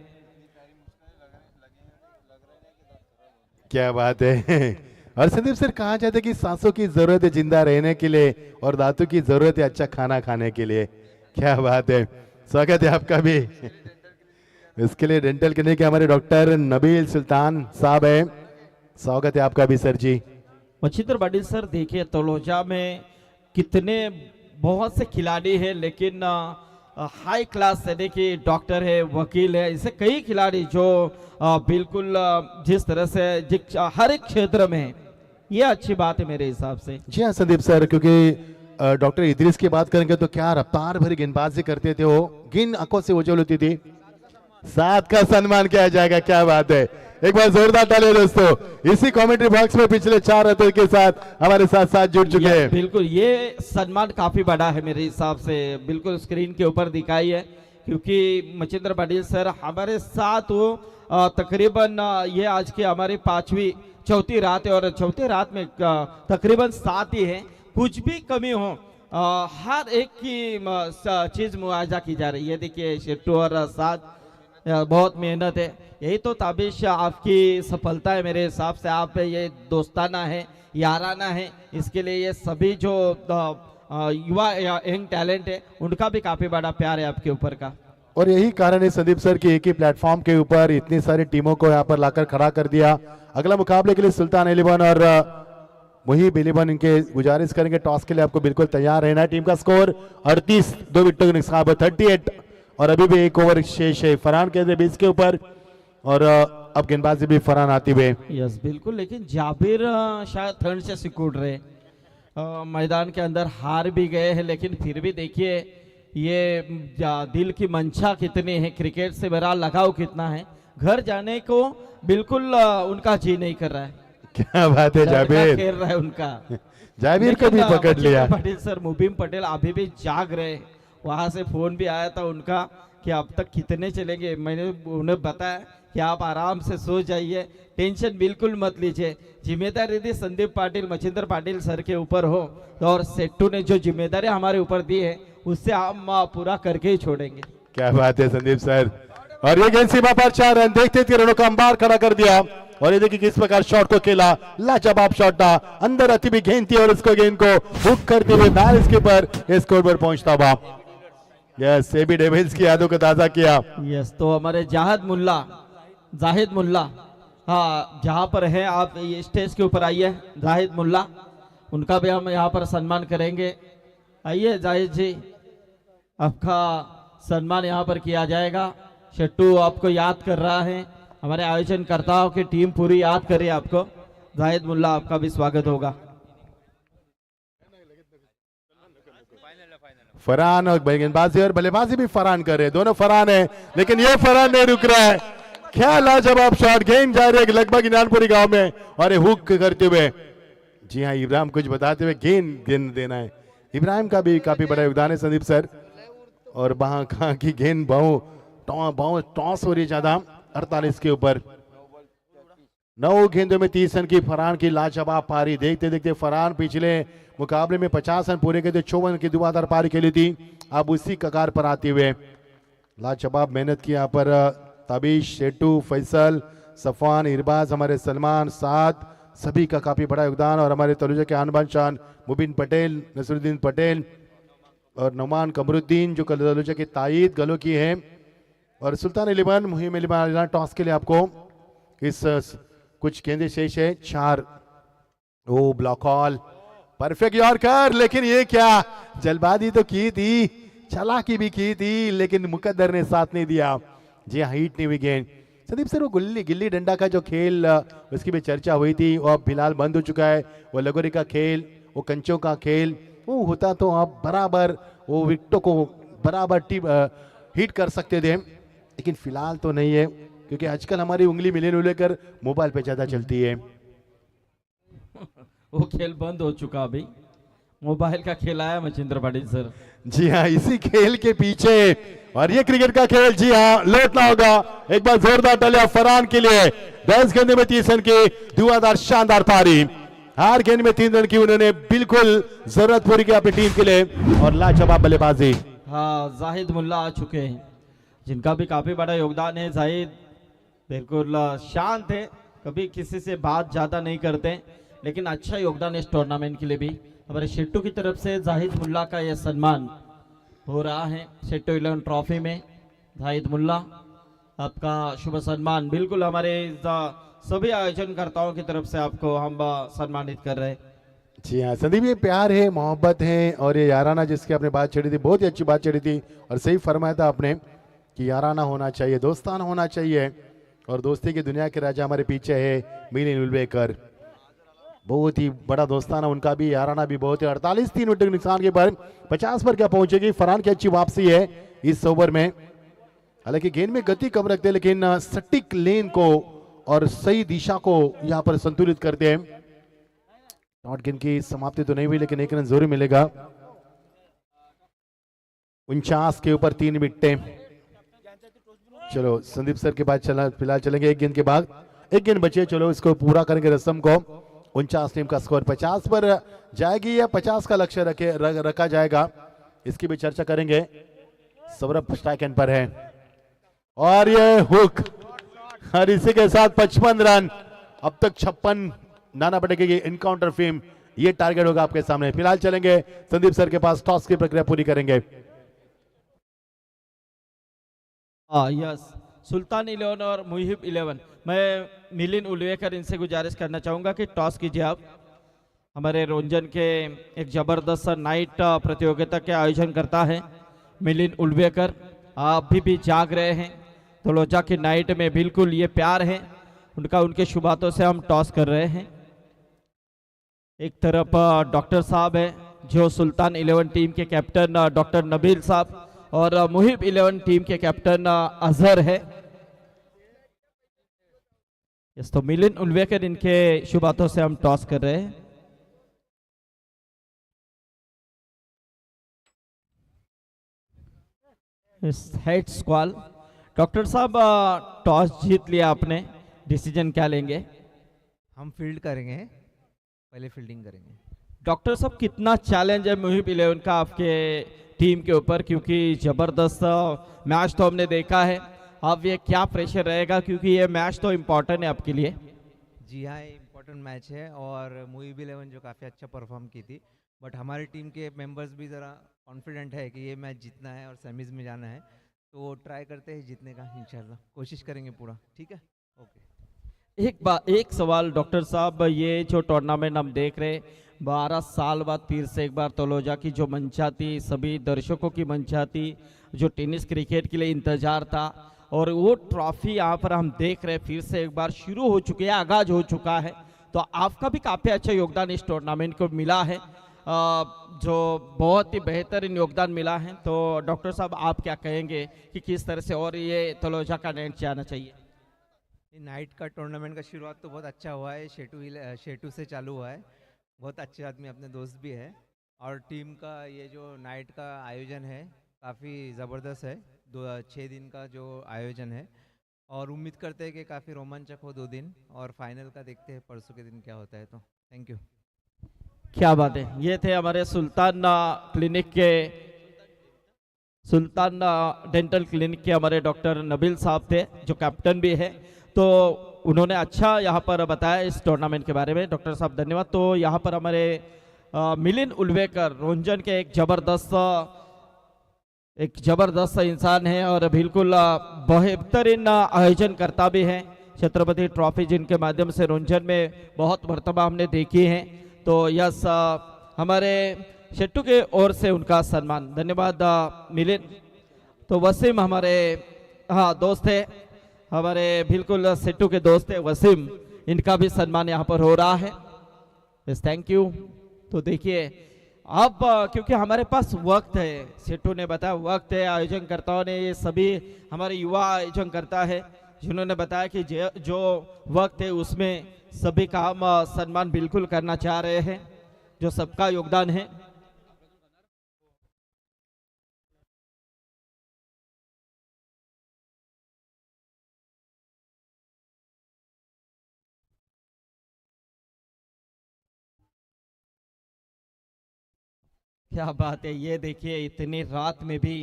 क्या बात है। और संदीप सर, कहा जाता है कि सांसों की जरूरत है जिंदा रहने के लिए और दांतों की जरूरत है अच्छा खाना खाने के लिए। क्या बात है, स्वागत है आपका भी। इसके लिए डेंटल क्लिनिक के हमारे डॉक्टर नबील सुल्तान साहब है, स्वागत है आपका भी सर जी। मचिंद्र पाटिल सर, देखिए तलोजा में कितने बहुत से खिलाड़ी हैं, लेकिन हाई क्लास यानी कि डॉक्टर है, वकील है, ऐसे कई खिलाड़ी जो बिल्कुल जिस तरह से हर एक क्षेत्र में है, ये अच्छी बात है मेरे हिसाब से। जी हाँ संदीप सर, क्योंकि डॉक्टर इदरीस की बात करेंगे तो क्या रफ्तार भरी गेंदबाजी करते थे, वो गिन आंखों से ओझल होती थी। 7 का सम्मान किया जाएगा। क्या बात है, एक बार जोरदार तालियां दोस्तों। इसी कमेंट्री बॉक्स में पिछले 4 रनों के साथ हमारे साथ जुड़ चुके हैं। बिल्कुल, ये सम्मान काफी बड़ा है मेरे हिसाब से, बिल्कुल स्क्रीन के ऊपर दिखाई है, क्योंकि मचिंद्र पाटिल सर हमारे साथ वो तकरीबन ये आज की हमारी चौथी रात है, और चौथी रात में तकरीबन 7 ही है। कुछ भी कमी हो हर एक की चीज मुआवजा की जा रही है। देखिए शेट्टू और साथ बहुत मेहनत है, यही तो ताबिश आपकी सफलता है मेरे हिसाब से। आप ये दोस्ताना है, याराना है, इसके लिए ये सभी जो युवा यंग टैलेंट है उनका भी काफी बड़ा प्यार है आपके ऊपर का। और यही कारण है संदीप सर कि एक ही प्लेटफॉर्म के ऊपर इतनी सारी टीमों को यहाँ पर लाकर खड़ा कर दिया। अगला मुकाबले के लिए सुल्तान 11 और मुहीब 11 इनके गुजारिश करेंगे टॉस के लिए आपको बिल्कुल तैयार रहना है। टीम का स्कोर 38, 2 विकेटों के नुकसान 38, और अभी भी 1 ओवर शेष है। फरहान के 20 के ऊपर, और अब गेंदबाजी भी फरहान आती हुई। यस बिल्कुल, लेकिन जाबिर शायद ठंड से सिकुड़ रहे, मैदान के अंदर हार भी गए हैं, लेकिन फिर भी देखिए ये दिल की मंशा कितनी है, क्रिकेट से मेरा लगाव कितना है, घर जाने को बिल्कुल उनका जी नहीं कर रहा है। क्या बात है, जाबिर खेल रहा है उनका। जाबिर को भी पकड़ लिया। पाटिल सर, मुबीम पटेल अभी भी जाग रहे, वहां से फोन भी आया था उनका कि अब तक कितने चलेंगे। मैंने उन्हें बताया कि आप आराम से सो जाइए, टेंशन बिल्कुल मत लीजिए। जिम्मेदारी थी संदीप पाटिल मचिंदर पाटिल सर के ऊपर हो, और सेट्टू ने जो जिम्मेदारी हमारे ऊपर दी है उससे हम पूरा करके ही छोड़ेंगे। क्या बात है संदीप सर। और ये गेंद सीमा पर 4 रन, देखते थे रनों का अंबार खड़ा कर दिया। और ये देखिए किस प्रकार शॉट को खेला, लाजवाब शॉट था, अंदर आती भी गेंद थी और उसको गेंद को हुक करते हुए बैलेंस के ऊपर स्कोर पर पहुंचता हुआ। यस, एबी डेविल्स की यादों को ताजा किया। यस, तो हमारे जाहिद मुल्ला, हाँ जहाँ पर है आप ये स्टेज के ऊपर आइए, जाहिद मुल्ला, उनका भी हम यहाँ पर सम्मान करेंगे। आइए जाहिद जी, आपका सम्मान यहाँ पर किया जाएगा। शेट्टू आपको याद कर रहा है, हमारे आयोजनकर्ताओं की टीम पूरी याद कर रही है आपको। जाहिद मुल्ला, आपका भी स्वागत होगा। फरहान और गेंदबाजी और बल्लेबाजी भी फरहान कर रहे हैं, दोनों फरहान है, लेकिन ये फरहान नहीं रुक रहा है। क्या लाजवाब शॉट, गेंद जा रही है लगभग इनानपुरी गांव में और हुक करते हुए। जी हाँ, इब्राहिम कुछ बताते हुए गेंद देना है। इब्राहिम का भी काफी बड़ा योगदान है संदीप सर। और वहां कहा की गेंद बाउ टॉस हो रही है ज्यादा, 48 के ऊपर। 9 गेंदों में 30 रन की फरहान की लाजवाब पारी। देखते देखते फरहान पिछले मुकाबले में 50 रन पूरे किए थे, 54 की धुआंधार पारी खेली थी। अब उसी कगार पर आते हुए लाजवाब मेहनत की यहाँ पर ताबिश, शेट्टू, फैसल, सफान, इरबाज, हमारे सलमान, साद, सभी का काफी बड़ा योगदान। और हमारे तलुजा के आनबान शान मुबीन पटेल, नसरुद्दीन पटेल और नुमान कमरुद्दीन जो तलुजा की तायद गलों की है। और सुल्तान इलेवन मुहिम इलेवन टॉस के लिए आपको इस कुछ गेंदे शेष है, 4। ओ ब्लॉक हॉल, परफेक्ट यॉर्कर, लेकिन ये क्या जल्दबाजी तो की थी, चालाकी भी की थी, लेकिन मुकद्दर ने साथ नहीं दिया। जी हाँ, हिट नहीं हुई गेंद। संदीप सर, वो गिल्ली डंडा का जो खेल उसकी भी चर्चा हुई थी, वो अब फिलहाल बंद हो चुका है। वो लगोरी का खेल, वो कंचों का खेल, वो होता तो आप बराबर वो विकेटों को बराबर हिट कर सकते थे, लेकिन फिलहाल तो नहीं है, क्योंकि आजकल हमारी उंगली मिले लेकर मोबाइल पे ज्यादा चलती है। वो खेल बंद हो चुका, अभी मोबाइल का खेल आया मचिंद्र पाटिल सर। जी हाँ, इसी खेल के पीछे, और ये क्रिकेट का खेल, जी हाँ लौटना होगा। एक बार जोरदार तालियां फरहान के लिए। 10 गेंदे में 30 रन की धुआंधार शानदार पारी। हर गेंद में 3 रन की उन्होंने बिल्कुल जरूरत पूरी की अपनी टीम के लिए। और लाजवाब बल्लेबाजी। हाँ, जाहिद मुल्ला आ चुके हैं, जिनका भी काफी बड़ा योगदान है। जाहिद बिल्कुल शांत है, कभी किसी से बात ज्यादा नहीं करते, लेकिन अच्छा योगदान है इस टूर्नामेंट के लिए भी। हमारे शेट्टू की तरफ से जाहिद मुल्ला का यह सम्मान हो रहा है। शेट्टू 11 ट्रॉफी में जाहिद मुल्ला, आपका शुभ सम्मान बिल्कुल हमारे सभी आयोजनकर्ताओं की तरफ से आपको हम सम्मानित कर रहे हैं। जी हाँ संदीप, ये प्यार है, मोहब्बत है, और ये याराना जिसकी आपने बात छेड़ी थी, बहुत ही अच्छी बात छेड़ी थी। और सही फरमाया था आपने कि याराना होना चाहिए, दोस्ताना होना चाहिए। और दोस्ती की दुनिया के राजा हमारे पीछे है मिलिंद उल्वेकर, बहुत ही बड़ा दोस्ताना उनका भी, याराना भी बहुत है। 48 3 विकेट नुकसान के पर 50 पर क्या पहुंचेगी। फरहान की अच्छी वापसी है इस ओवर में। हालांकि गेंद में गति कम रखते हैं, लेकिन सटीक लेन को और सही दिशा को यहां पर संतुलित करते हैं। नॉट गेंद की समाप्ति तो नहीं हुई, लेकिन 1 रन जरूर मिलेगा। 49 के ऊपर 3 विकेटें। चलो संदीप सर के बाद फिलहाल चलेंगे 1 गेंद के बाद। 1 गेंद बचे, चलो इसको पूरा करेंगे रस्म को। 49 टीम का स्कोर 50 पर जाएगी या 50 का लक्ष्य रखा जाएगा, इसकी भी चर्चा करेंगे। सौरभ स्ट्राइक एंड पर है और ये हुक, और इसी के साथ 55 रन। अब तक 56 नाना पटेगी इनकाउंटर फिल्म, ये टारगेट होगा आपके सामने। फिलहाल चलेंगे संदीप सर के पास, टॉस की प्रक्रिया पूरी करेंगे। यस, सुल्तान 11 और मुहिब 11, मैं मिलिंद उल्वेकर इनसे गुजारिश करना चाहूँगा कि टॉस कीजिए आप। हमारे रोंजन के एक ज़बरदस्त नाइट प्रतियोगिता के आयोजन करता है मिलिंद उल्वेकर। आप भी जाग रहे हैं, तलोजा की नाइट में बिल्कुल ये प्यार है उनका, उनके शुभ हाथों से हम टॉस कर रहे हैं। एक तरफ डॉक्टर साहब है जो सुल्तान 11 टीम के कैप्टन डॉक्टर नबील साहब, और मुहिब 11 टीम के कैप्टन अजहर है। यस, तो मिलिंद उल्वेकर इनके शुभ हाथों से हम टॉस कर रहे हैं। इस हेड स्क्वाल डॉक्टर साहब टॉस जीत लिया आपने, डिसीजन क्या लेंगे? हम फील्ड करेंगे, पहले फील्डिंग करेंगे। डॉक्टर साहब कितना चैलेंज है मुहिब इलेवन का आपके टीम के ऊपर, क्योंकि जबरदस्त मैच तो हमने देखा है। अब ये क्या प्रेशर रहेगा, क्योंकि ये मैच तो इम्पोर्टेंट है आपके लिए। जी हाँ, ये इम्पोर्टेंट मैच है और मुहिब इलेवन जो काफ़ी अच्छा परफॉर्म की थी, बट हमारी टीम के मेंबर्स भी ज़रा कॉन्फिडेंट है कि ये मैच जीतना है और सेमीज में जाना है, तो ट्राई करते हैं जीतने का, इंशाल्लाह कोशिश करेंगे पूरा। ठीक है, ओके। एक सवाल डॉक्टर साहब, ये जो टूर्नामेंट हम देख रहे 12 साल बाद फिर से एक बार तलोजा की जो मंशा थी, सभी दर्शकों की मंशा थी, जो टेनिस क्रिकेट के लिए इंतजार था, और वो ट्रॉफी यहाँ पर हम देख रहे फिर से एक बार शुरू हो चुकी है, आगाज हो चुका है। तो आपका भी काफ़ी अच्छा योगदान इस टूर्नामेंट को मिला है, जो बहुत ही बेहतरीन योगदान मिला है। तो डॉक्टर साहब आप क्या कहेंगे कि किस तरह से और ये तलोजा का नेट जाना चाहिए? ये नाइट का टूर्नामेंट का शुरुआत तो बहुत अच्छा हुआ है, शेटू से चालू हुआ है, बहुत अच्छे आदमी अपने दोस्त भी है, और टीम का ये जो नाइट का आयोजन है काफ़ी ज़बरदस्त है, 6 दिन का जो आयोजन है, और उम्मीद करते हैं कि काफ़ी रोमांचक हो 2 दिन, और फाइनल का देखते हैं परसों के दिन क्या होता है। तो थैंक यू। क्या बात है, ये थे हमारे सुल्तान क्लिनिक के, सुल्तान डेंटल क्लिनिक के हमारे डॉक्टर नबील साहब थे, जो कैप्टन भी है। तो उन्होंने अच्छा यहाँ पर बताया इस टूर्नामेंट के बारे में। डॉक्टर साहब धन्यवाद। तो यहाँ पर हमारे मिलिंद उल्वेकर रोंजन के एक जबरदस्त इंसान है और बिल्कुल बेहतरीन आयोजन करता भी है। छत्रपति ट्रॉफी जिनके माध्यम से रोंजन में बहुत मर्तबा हमने देखी है। तो यस, हमारे शेट्टू के ओर से उनका सम्मान। धन्यवाद मिलिंद। तो वसीम हमारे दोस्त है, हमारे बिल्कुल सेट्टू के दोस्त है वसीम, इनका भी सम्मान यहाँ पर हो रहा है। Yes, thank you. तो देखिए अब क्योंकि हमारे पास वक्त है, सेट्टू ने बताया वक्त है, आयोजनकर्ताओं ने ये सभी हमारे युवा आयोजन करता है जिन्होंने बताया कि जो वक्त है उसमें सभी का हम सम्मान बिल्कुल करना चाह रहे हैं, जो सबका योगदान है। क्या बात है, ये देखिए इतनी रात में भी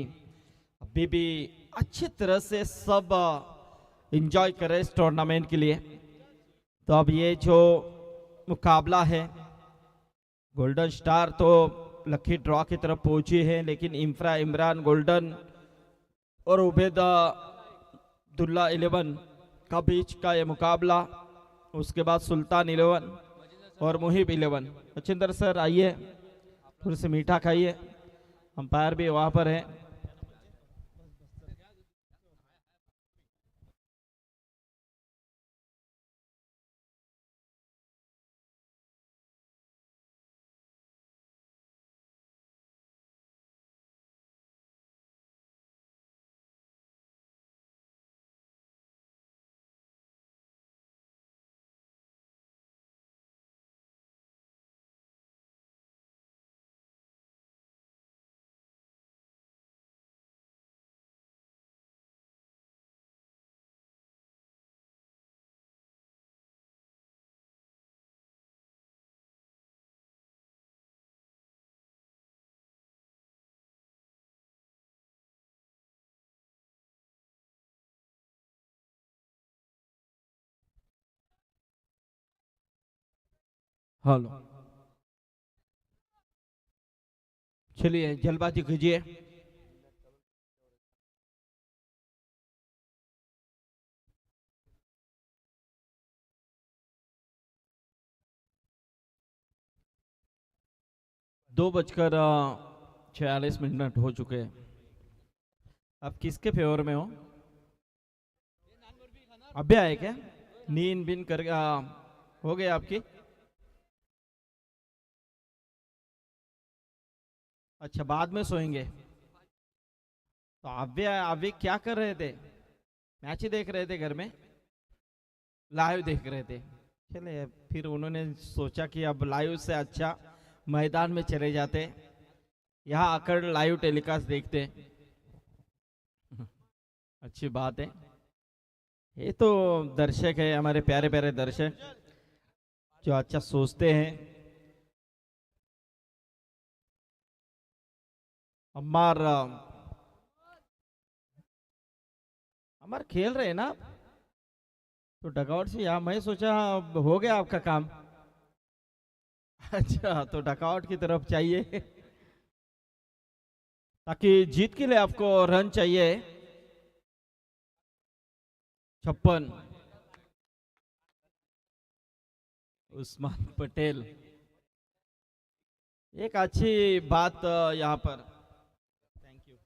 अभी भी अच्छी तरह से सब एंजॉय कर रहे इस टूर्नामेंट के लिए। तो अब ये जो मुकाबला है, गोल्डन स्टार तो लकी ड्रॉ की तरफ पहुंची है, लेकिन इमरान गोल्डन और उबैद दुल्ला 11 का बीच का ये मुकाबला, उसके बाद सुल्तान 11 और मुहिब 11। मचिंदर सर आइए, थोड़ी सी मीठा खाइए, अंपायर भी वहां पर है। हेलो, चलिए जल्दबाजी कीजिए। दो बजकर 46 मिनट हो चुके हैं। आप किसके फेवर में हो? अभी आए क्या? नींद बिन कर हो गए आपकी? अच्छा, बाद में सोएंगे। तो अभी क्या कर रहे थे? मैच ही देख रहे थे घर में, लाइव देख रहे थे। चले, फिर उन्होंने सोचा कि अब लाइव से अच्छा मैदान में चले जाते, यहाँ आकर लाइव टेलीकास्ट देखते। अच्छी बात है। ये तो दर्शक है, हमारे प्यारे प्यारे दर्शक जो अच्छा सोचते हैं। हमार हमार खेल रहे हैं ना आप? तो डगआउट से यहाँ मैं सोचा अब हो गया आपका काम। अच्छा, तो डगआउट की तरफ चाहिए ताकि जीत के लिए आपको रन चाहिए 56। उस्मान पटेल, एक अच्छी बात यहाँ पर। Thank you.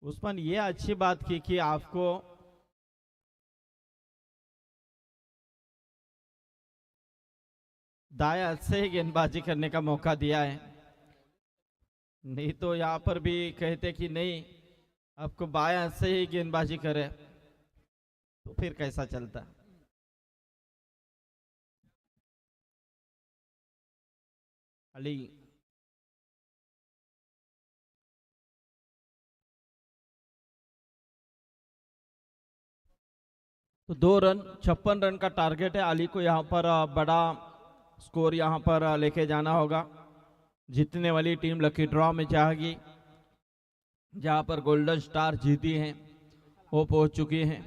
उस्मान, ये अच्छी बात की कि आपको दाएं हाथ से ही गेंदबाजी करने का मौका दिया है। नहीं तो यहाँ पर भी कहते कि नहीं, आपको बाएं हाथ से ही गेंदबाजी करे, तो फिर कैसा चलता। अली, तो 2 रन, 56 रन का टारगेट है। अली को यहाँ पर बड़ा स्कोर यहाँ पर लेके जाना होगा। जीतने वाली टीम लकी ड्रॉ में जाएगी, जहां पर गोल्डन स्टार जीती हैं वो पहुंच चुकी हैं।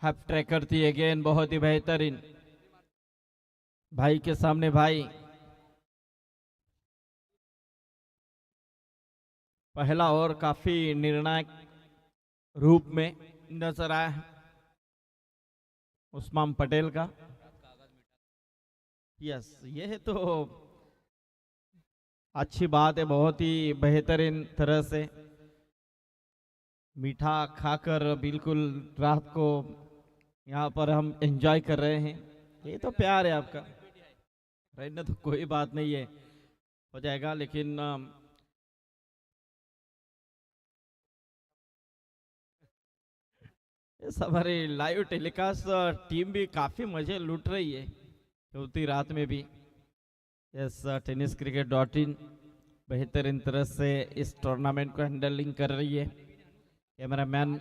हैप ट्रैक करती है गेंद, बहुत ही बेहतरीन। भाई के सामने भाई, पहला ओवर काफी निर्णायक रूप में नजर आया है उस्मान पटेल का। यस, ये है तो अच्छी बात है, बहुत ही बेहतरीन तरह से मीठा खाकर बिल्कुल रात को यहाँ पर हम एंजॉय कर रहे हैं। ये तो प्यार है आपका, रहने तो कोई बात नहीं है, हो जाएगा। लेकिन इस हमारी लाइव टेलीकास्ट टीम भी काफी मजे लूट रही है चौथी रात में भी। यस, tenniscricket.in बेहतरीन तरह से इस टूर्नामेंट को हैंडलिंग कर रही है। कैमरामैन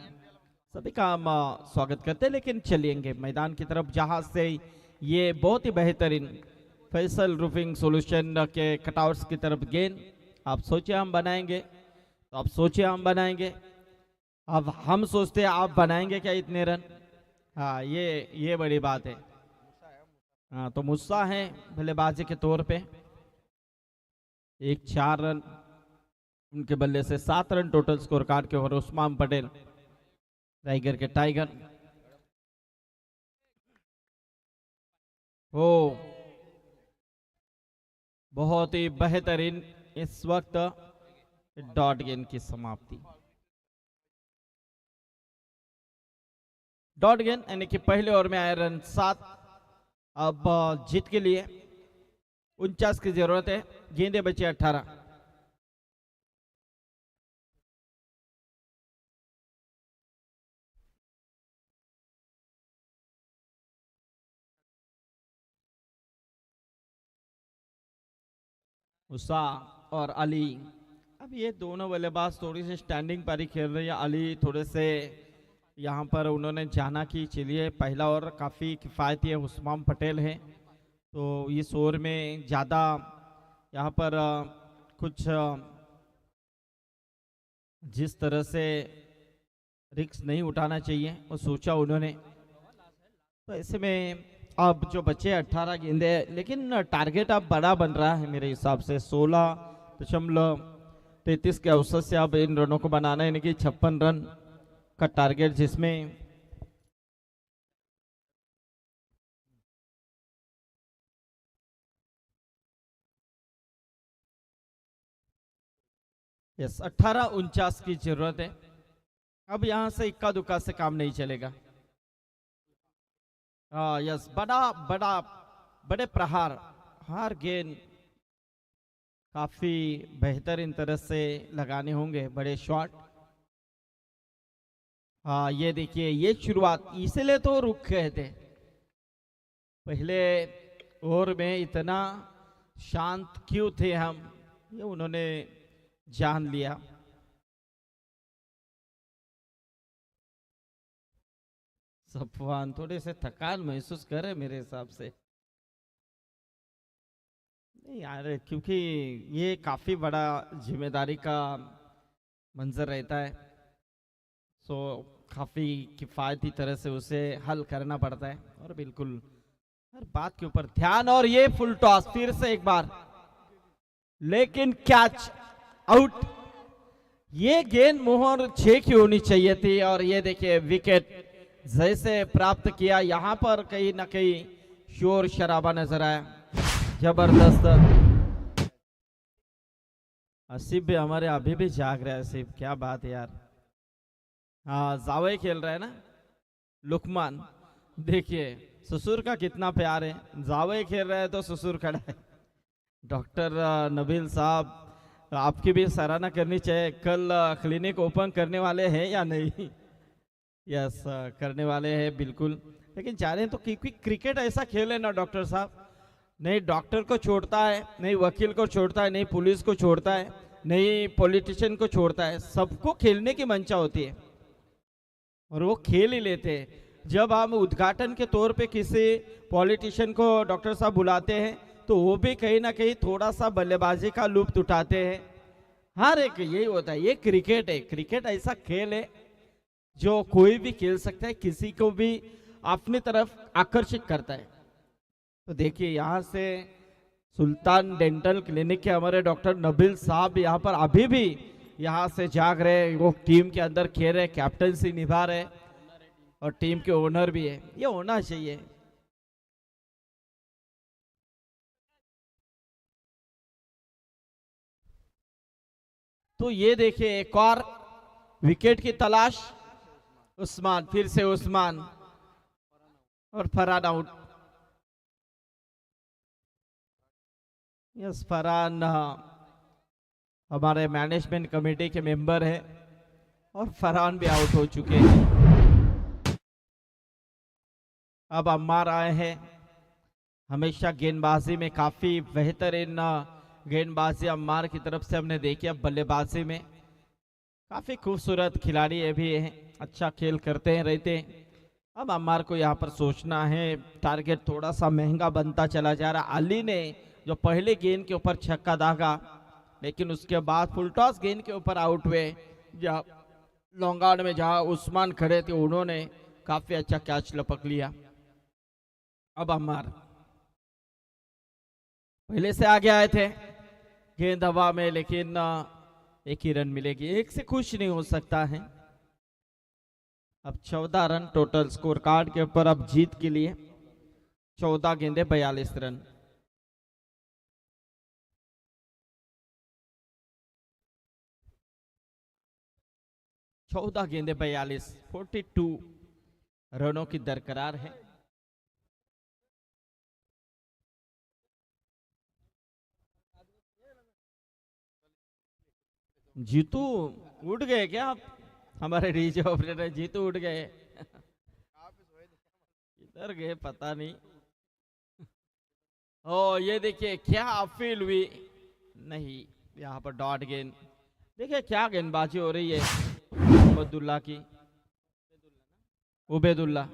सभी का हम स्वागत करते हैं। लेकिन चलिएंगे मैदान की तरफ, जहां से ये बहुत ही बेहतरीन फैसल रूफिंग सॉल्यूशन के कटआउट्स की तरफ गेंद। आप सोचे हम बनाएंगे, तो आप सोचे हम बनाएंगे। अब हम सोचते हैं आप बनाएंगे क्या इतने रन। हाँ, ये बड़ी बात है। हाँ, तो मुस्सा है बल्लेबाजी के तौर पे। 4 रन उनके बल्ले से, 7 रन टोटल स्कोर कार्ड के ओवर। उस्मान पटेल टाइगर के टाइगर हो, बहुत ही बेहतरीन इस वक्त डॉट गेंद की समाप्ति। डॉट गेंद यानी कि पहले ओवर में आए रन 7। अब जीत के लिए 49 की जरूरत है, गेंदे बचे 18। मुसा और अली, अब ये दोनों बल्लेबाज थोड़ी सी स्टैंडिंग पर ही खेल रही है। अली थोड़े से यहाँ पर उन्होंने जाना कि चलिए पहला ओवर काफ़ी किफ़ायती है, उस्मान पटेल है, तो इस ओवर में ज़्यादा यहाँ पर कुछ जिस तरह से रिस्क नहीं उठाना चाहिए वो सोचा उन्होंने। तो ऐसे में अब जो बचे 18 गेंदे, लेकिन टारगेट अब बड़ा बन रहा है मेरे हिसाब से। 16.33 के औसत से अब इन रनों को बनाना है, यानी कि 56 रन का टारगेट, जिसमें यस 18-49 की जरूरत है। अब यहां से इक्का दुक्का से काम नहीं चलेगा। यस, बड़े प्रहार, हर गेंद काफी बेहतरीन तरह से लगाने होंगे, बड़े शॉट। हाँ, ये देखिए, ये शुरुआत, इसलिए तो रुक गए थे। पहले ओवर में इतना शांत क्यों थे हम, ये उन्होंने जान लिया। सफवान थोड़े से थकान महसूस करे मेरे हिसाब से। नहीं यार, क्योंकि ये काफी बड़ा जिम्मेदारी का मंजर रहता है, सो काफी किफायती तरह से उसे हल करना पड़ता है और बिल्कुल हर बात के ऊपर ध्यान। और ये फुल टॉस फिर से एक बार, लेकिन कैच आउट। ये गेंद मोहर 6 की होनी चाहिए थी और ये देखिए विकेट जैसे प्राप्त किया। यहां पर कहीं ना कहीं शोर शराबा नजर आया, जबरदस्त। आसिफ भी हमारे अभी भी जाग रहा है। आसिफ क्या बात है यार। हाँ जावे खेल रहा है ना लुकमान, देखिए ससुर का कितना प्यार है। जावे खेल रहा है तो ससुर खड़ा है। डॉक्टर नबील साहब, आपकी भी सराहना करनी चाहिए। कल क्लिनिक ओपन करने वाले हैं या नहीं? यस करने वाले हैं बिल्कुल। लेकिन चाह रहे हैं तो क्योंकि क्रिकेट ऐसा खेल है ना डॉक्टर साहब, नहीं डॉक्टर को छोड़ता है, नहीं वकील को छोड़ता है, नहीं पुलिस को छोड़ता है, नहीं पॉलिटिशियन को छोड़ता है। सबको खेलने की मंशा होती है और वो खेल ही लेते हैं। जब हम उद्घाटन के तौर पे किसी पॉलिटिशियन को डॉक्टर साहब बुलाते हैं तो वो भी कहीं ना कहीं थोड़ा सा बल्लेबाजी का लुत्फ उठाते हैं। हर एक यही होता है। ये क्रिकेट है, क्रिकेट ऐसा खेल है जो कोई भी खेल सकता है, किसी को भी अपनी तरफ आकर्षित करता है। तो देखिए यहाँ से सुल्तान डेंटल क्लिनिक के हमारे डॉक्टर नबील साहब यहाँ पर अभी भी यहाँ से जाग रहे, वो टीम के अंदर खेल रहे, कैप्टनसी निभा रहे और टीम के ओनर भी है। ये होना चाहिए। तो ये देखिए एक और विकेट की तलाश। उस्मान, फिर से उस्मान और फरहान आउट। यस फरहान हमारे मैनेजमेंट कमेटी के मेंबर है और फरहान भी आउट हो चुके हैं। अब अम्मार आए हैं। हमेशा गेंदबाजी में काफी बेहतरीन गेंदबाजी अम्मार की तरफ से हमने देखी। अब बल्लेबाजी में काफी खूबसूरत खिलाड़ी ये भी हैं, अच्छा खेल करते हैं रहते हैं। अब अम्मार को यहाँ पर सोचना है, टारगेट थोड़ा सा महंगा बनता चला जा रहा। अली ने जो पहले गेंद के ऊपर छक्का दागा, लेकिन उसके बाद फुल टॉस गेंद के ऊपर आउट हुए। जहाँ लॉन्गार्ड में जहां उस्मान खड़े थे उन्होंने काफी अच्छा कैच लपक लिया। अब अम्मार पहले से आगे आए थे, गेंद हवा में, लेकिन एक ही रन मिलेगी। एक से खुश नहीं हो सकता है। अब 14 रन टोटल स्कोर कार्ड के ऊपर। अब जीत के लिए 14 गेंदे 42 रन। चौदह गेंदे 42 रनों की दरकरार है। जीतू उठ गए क्या आप? हमारे डीजे ऑपरेटर जीतू उठ गए। किधर गए पता नहीं। ओ ये देखिए क्या अपील हुई, नहीं यहाँ पर डॉट गेंद। देखिए क्या गेंदबाजी हो रही है उबेदुल्ला की। उबेदुल्ला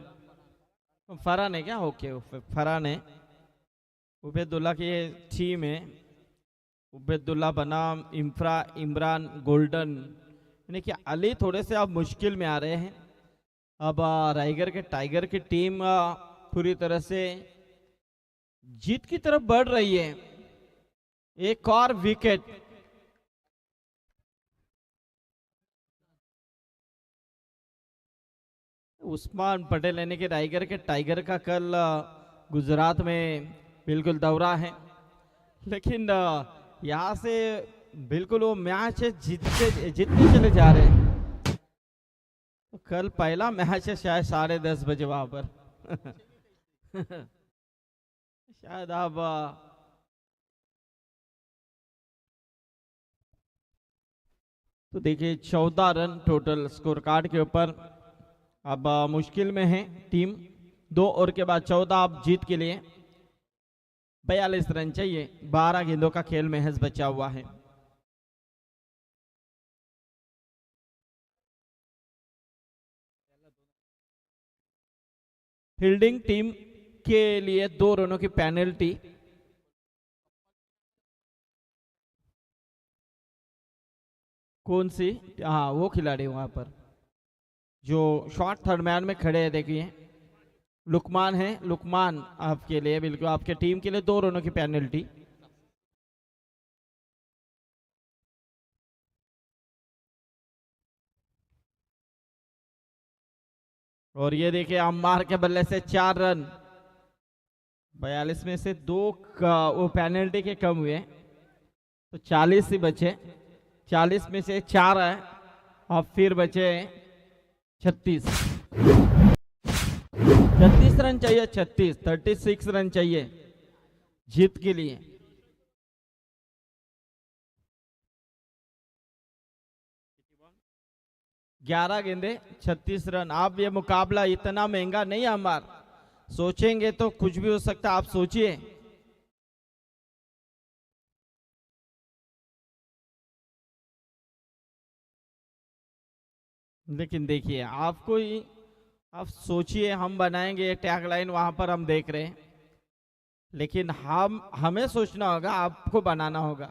फरहान है क्या? ओके फरहान है। उबेदुल्ला की टीम है। उबेदुल्ला बनाम इमरान गोल्डन, यानी कि अली थोड़े से अब मुश्किल में आ रहे हैं। अब राइगर के टाइगर की टीम पूरी तरह से जीत की तरफ बढ़ रही है। एक और विकेट। उस्मान पटेल यानी कि राइगर के टाइगर का कल गुजरात में बिल्कुल दौरा है, लेकिन यहाँ से बिल्कुल वो मैच जीतने चले जा रहे हैं। तो कल पहला मैच है शायद 10:30 बजे वहां पर। शायद अब तो देखिए 14 रन टोटल स्कोर कार्ड के ऊपर। अब मुश्किल में है टीम। 2 ओवर के बाद 14 आप जीत के लिए 42 रन चाहिए। 12 गेंदों का खेल महज बचा हुआ है। फील्डिंग टीम के लिए 2 रनों की पेनल्टी। कौन सी? हाँ, वो खिलाड़ी वहां पर जो शॉर्ट थर्ड मैन में खड़े हैं, देखिए लुकमान है। लुकमान आपके लिए, बिल्कुल आपके टीम के लिए 2 रनों की पेनल्टी। और ये देखिए अम्मार के बल्ले से 4 रन। 42 में से 2 का वो पेनल्टी के कम हुए, तो 40 ही बचे। 40 में से 4 है और फिर बचे 36। 36 रन चाहिए। 36 रन चाहिए जीत के लिए। 11 गेंदे 36 रन। आप ये मुकाबला इतना महंगा नहीं है अम्मार, सोचेंगे तो कुछ भी हो सकता है। आप सोचिए, लेकिन देखिए आपको ही, आप सोचिए हम बनाएंगे टैगलाइन वहां पर, हम देख रहे हैं, लेकिन हमें सोचना होगा, आपको बनाना होगा।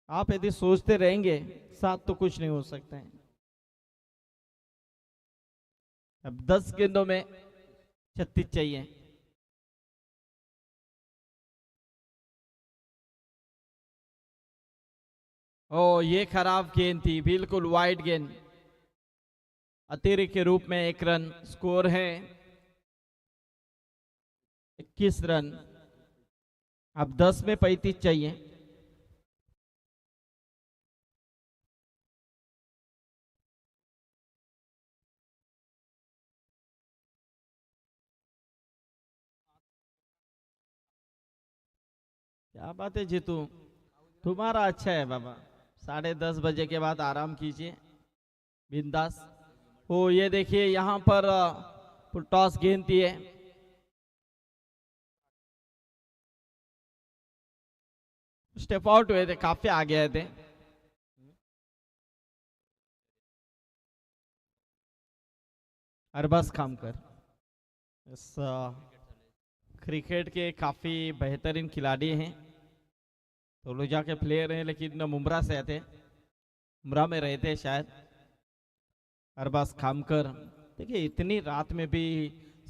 आप यदि सोचते रहेंगे साथ तो कुछ नहीं हो सकता है। अब 10 गेंदों में 36 चाहिए। ओ, ये खराब गेंद थी, बिल्कुल वाइड गेंद। अतिरिक्त के रूप में 1 रन। स्कोर है 21 रन। अब 10 में 35 चाहिए। क्या बात है जीतू, तुम्हारा अच्छा है बाबा। 10:30 बजे के बाद आराम कीजिए बिंदास। ओ, ये देखिए यहाँ पर टॉस गेंद थी है। स्टेप आउट हुए थे, काफी आगे आए थे। अरबाज खामकर इस क्रिकेट के काफी बेहतरीन खिलाड़ी हैं। तोलुजा के प्लेयर हैं, लेकिन मुमरा से थे, मुमरा में रहे थे शायद। अरबाज खामकर, देखिए इतनी रात में भी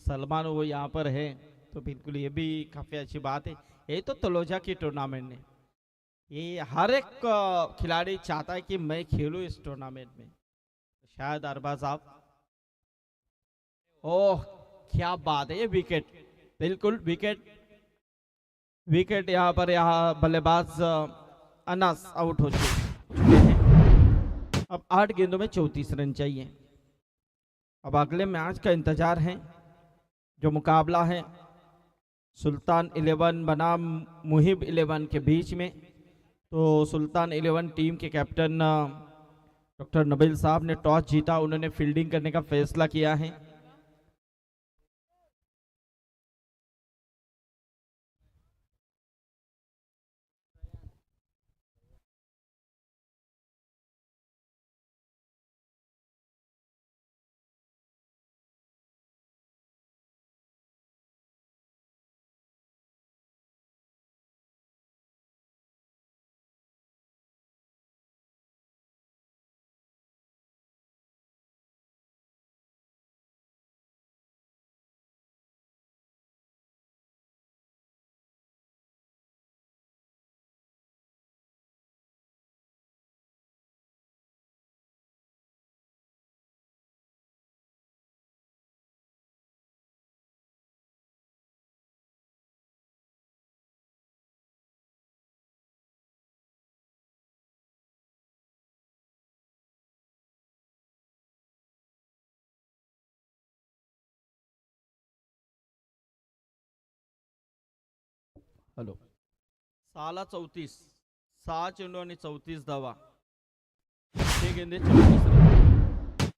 सलमान वो यहाँ पर है, तो बिल्कुल ये भी काफी अच्छी बात है। यही तो तलोजा की टूर्नामेंट ने, ये हर एक खिलाड़ी चाहता है कि मैं खेलूं इस टूर्नामेंट में। शायद अरबाज आप, ओह क्या बात है, ये विकेट, बिल्कुल विकेट। विकेट यहाँ पर, यहाँ बल्लेबाज अनास आउट हो चुके हैं। अब 8 गेंदों में 34 रन चाहिए। अब अगले मैच का इंतजार है, जो मुकाबला है सुल्तान 11 बनाम मुहिब 11 के बीच में। तो सुल्तान 11 टीम के कैप्टन डॉक्टर नबील साहब ने टॉस जीता, उन्होंने फील्डिंग करने का फैसला किया है। हेलो, 34, 6 चेंडू आणि 34 धावा, 6 गेंदे 34 रन।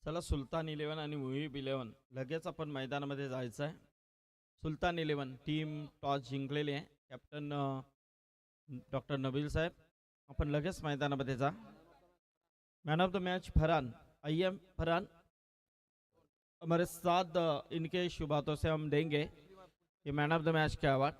चला सुलतान 11 आणि मुहीब 11 लगेच आपण मैदानामध्ये जायचं आहे. सुलतान 11 टीम टॉस जिंकलेली आहे. कॅप्टन डॉक्टर नबील साहेब आपण लगेच मैदानामध्ये जा. Man of the match Farhan. आइए फरहान, हमारे साथ इनके शुभ हाथों से हम देंगे ये मैन ऑफ द मैच का अवार्ड.